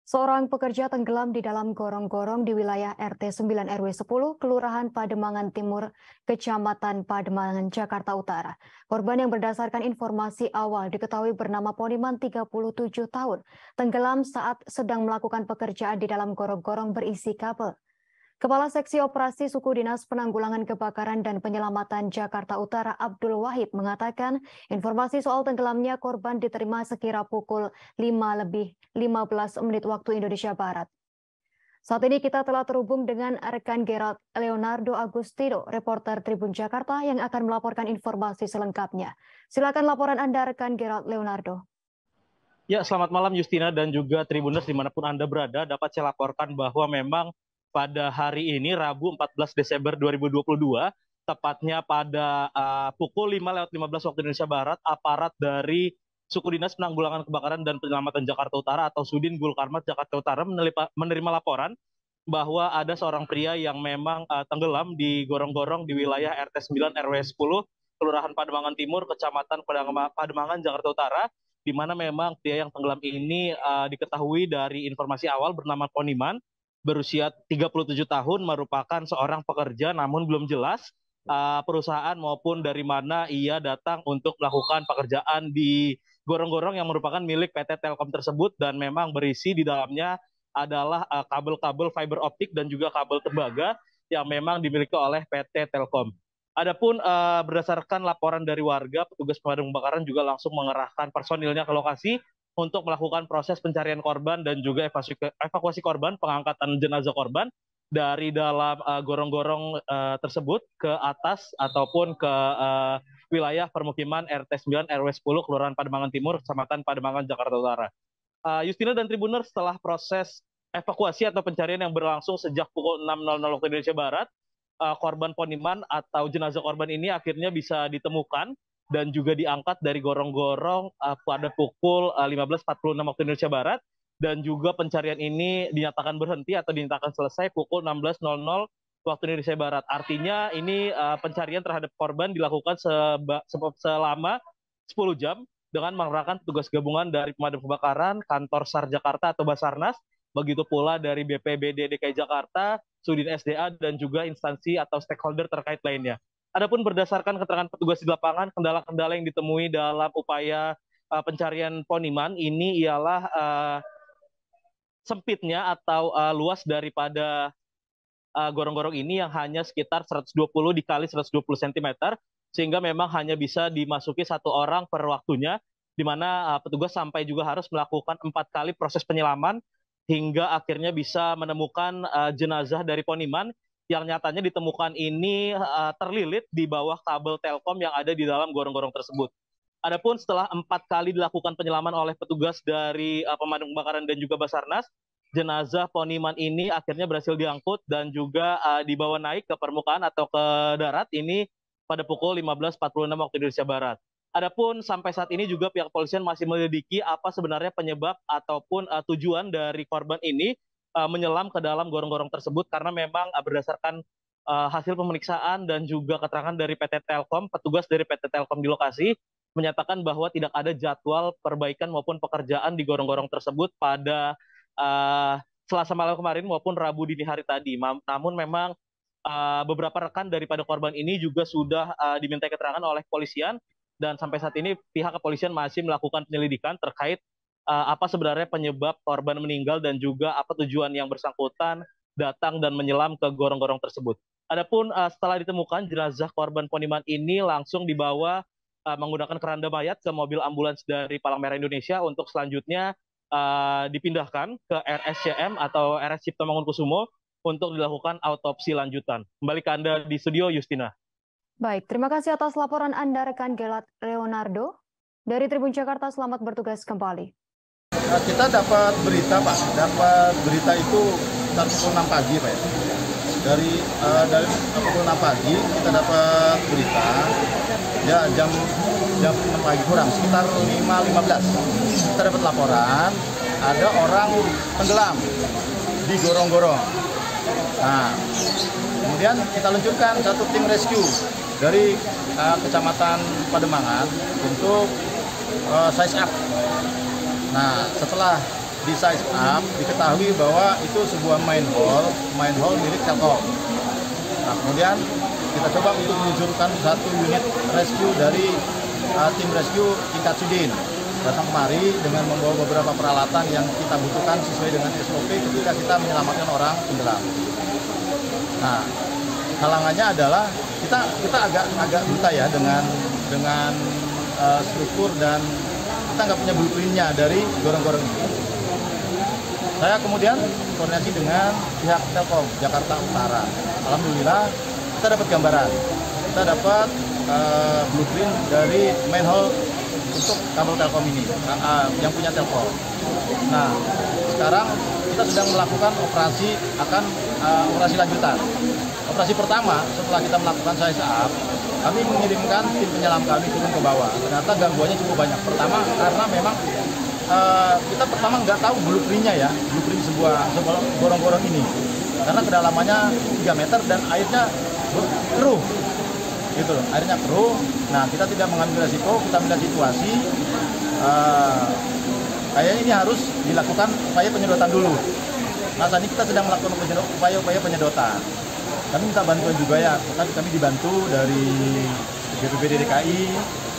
Seorang pekerja tenggelam di dalam gorong-gorong di wilayah RT 9 RW 10, Kelurahan Pademangan Timur, Kecamatan Pademangan, Jakarta Utara. Korban yang berdasarkan informasi awal diketahui bernama Poniman 37 tahun, tenggelam saat sedang melakukan pekerjaan di dalam gorong-gorong berisi kabel. Kepala Seksi Operasi Suku Dinas Penanggulangan Kebakaran dan Penyelamatan Jakarta Utara Abdul Wahid mengatakan informasi soal tenggelamnya korban diterima sekira pukul 5:15 waktu Indonesia Barat. Saat ini kita telah terhubung dengan rekan Gerald Leonardo Agustino, reporter Tribun Jakarta yang akan melaporkan informasi selengkapnya. Silakan laporan Anda rekan Gerald Leonardo. Ya, selamat malam Justina dan juga Tribuners dimanapun Anda berada. Dapat saya laporkan bahwa memang pada hari ini Rabu 14 Desember 2022, tepatnya pada pukul 5:15 waktu Indonesia Barat, aparat dari Suku Dinas Penanggulangan Kebakaran dan Penyelamatan Jakarta Utara atau Sudin Gulkarmat Jakarta Utara menerima laporan bahwa ada seorang pria yang memang tenggelam di gorong-gorong di wilayah RT 9 RW 10 Kelurahan Pademangan Timur, Kecamatan Pademangan, Jakarta Utara, di mana memang pria yang tenggelam ini diketahui dari informasi awal bernama Poniman, berusia 37 tahun, merupakan seorang pekerja, namun belum jelas perusahaan maupun dari mana ia datang untuk melakukan pekerjaan di gorong-gorong yang merupakan milik PT Telkom tersebut, dan memang berisi di dalamnya adalah kabel-kabel fiber optik dan juga kabel tembaga yang memang dimiliki oleh PT Telkom. Adapun berdasarkan laporan dari warga, petugas pemadam kebakaran juga langsung mengerahkan personilnya ke lokasi untuk melakukan proses pencarian korban dan juga evakuasi korban, pengangkatan jenazah korban dari dalam gorong-gorong tersebut ke atas ataupun ke wilayah permukiman RT 9 RW 10 Kelurahan Pademangan Timur, Kecamatan Pademangan, Jakarta Utara. Justina dan Tribuner, setelah proses evakuasi atau pencarian yang berlangsung sejak pukul 6.00 waktu Indonesia Barat, korban Poniman atau jenazah korban ini akhirnya bisa ditemukan dan juga diangkat dari gorong-gorong pada pukul 15.46 waktu Indonesia Barat, dan juga pencarian ini dinyatakan berhenti atau dinyatakan selesai pukul 16.00 waktu Indonesia Barat. Artinya ini pencarian terhadap korban dilakukan selama 10 jam dengan mengerahkan petugas gabungan dari pemadam kebakaran, kantor SAR Jakarta atau Basarnas, begitu pula dari BPBD DKI Jakarta, Sudin SDA, dan juga instansi atau stakeholder terkait lainnya. Adapun berdasarkan keterangan petugas di lapangan, kendala-kendala yang ditemui dalam upaya pencarian Poniman ini ialah sempitnya atau luas daripada gorong-gorong ini yang hanya sekitar 120 dikali 120 cm, sehingga memang hanya bisa dimasuki satu orang per waktunya, di mana petugas sampai juga harus melakukan 4 kali proses penyelaman hingga akhirnya bisa menemukan jenazah dari Poniman yang nyatanya ditemukan ini terlilit di bawah kabel Telkom yang ada di dalam gorong-gorong tersebut. Adapun setelah 4 kali dilakukan penyelaman oleh petugas dari pemadam kebakaran dan juga Basarnas, jenazah Poniman ini akhirnya berhasil diangkut dan juga dibawa naik ke permukaan atau ke darat ini pada pukul 15.46 waktu Indonesia Barat. Adapun sampai saat ini juga pihak kepolisian masih menyelidiki apa sebenarnya penyebab ataupun tujuan dari korban ini menyelam ke dalam gorong-gorong tersebut, karena memang berdasarkan hasil pemeriksaan dan juga keterangan dari PT Telkom, petugas dari PT Telkom di lokasi menyatakan bahwa tidak ada jadwal perbaikan maupun pekerjaan di gorong-gorong tersebut pada Selasa malam kemarin maupun Rabu dini hari tadi. Namun memang beberapa rekan daripada korban ini juga sudah diminta keterangan oleh kepolisian, dan sampai saat ini pihak kepolisian masih melakukan penyelidikan terkait apa sebenarnya penyebab korban meninggal dan juga apa tujuan yang bersangkutan datang dan menyelam ke gorong-gorong tersebut. Adapun setelah ditemukan, jenazah korban Poniman ini langsung dibawa menggunakan keranda mayat ke mobil ambulans dari Palang Merah Indonesia untuk selanjutnya dipindahkan ke RSCM atau RS Cipto Mangunkusumo untuk dilakukan autopsi lanjutan. Kembali ke Anda di studio, Justina. Baik, terima kasih atas laporan Anda rekan Gerald Leonardo. Dari Tribun Jakarta, selamat bertugas kembali. Kita dapat berita, Pak. Dapat berita itu pukul 6 pagi, Pak. Dari pukul 6 pagi kita dapat berita, ya jam 6 pagi kurang, sekitar 5.15. Kita dapat laporan ada orang tenggelam di gorong-gorong. Nah, kemudian kita luncurkan satu tim rescue dari Kecamatan Pademangan untuk size up. Nah, setelah di size up diketahui bahwa itu sebuah manhole milik Telkom. Nah, kemudian kita coba untuk meluncurkan satu unit rescue dari tim rescue tingkat Sudin. Datang kemari dengan membawa beberapa peralatan yang kita butuhkan sesuai dengan SOP ketika kita menyelamatkan orang tenggelam. Nah, halangannya adalah kita agak buta ya dengan struktur dan kita nggak punya blueprintnya dari gorong-gorong ini. Saya kemudian koordinasi dengan pihak Telkom Jakarta Utara. Alhamdulillah kita dapat gambaran, kita dapat blueprint dari manhole untuk kabel Telkom ini yang punya Telkom. Nah, sekarang kita sedang melakukan operasi lanjutan. Operasi pertama setelah kita melakukan size up, kami mengirimkan tim penyelam kami turun ke bawah. Ternyata gangguannya cukup banyak. Pertama karena memang kita nggak tahu blueprintnya ya, blueprint sebuah gorong-gorong ini. Karena kedalamannya 3 meter dan airnya keruh. Gitu loh, airnya keruh. Nah, kita tidak mengambil resiko, kita melihat situasi. Kayaknya ini harus dilakukan upaya penyedotan dulu. Nah, saat ini kita sedang melakukan upaya penyedotan. Kami minta bantuan juga ya, kami dibantu dari BPBD DKI,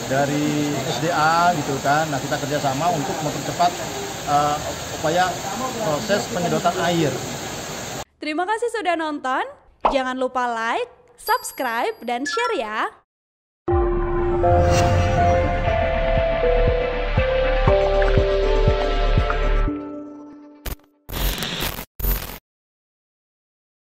dari SDA gitu kan. Nah, kita kerjasama untuk mempercepat upaya proses penyedotan air. Terima kasih sudah nonton. Jangan lupa like, subscribe, dan share ya.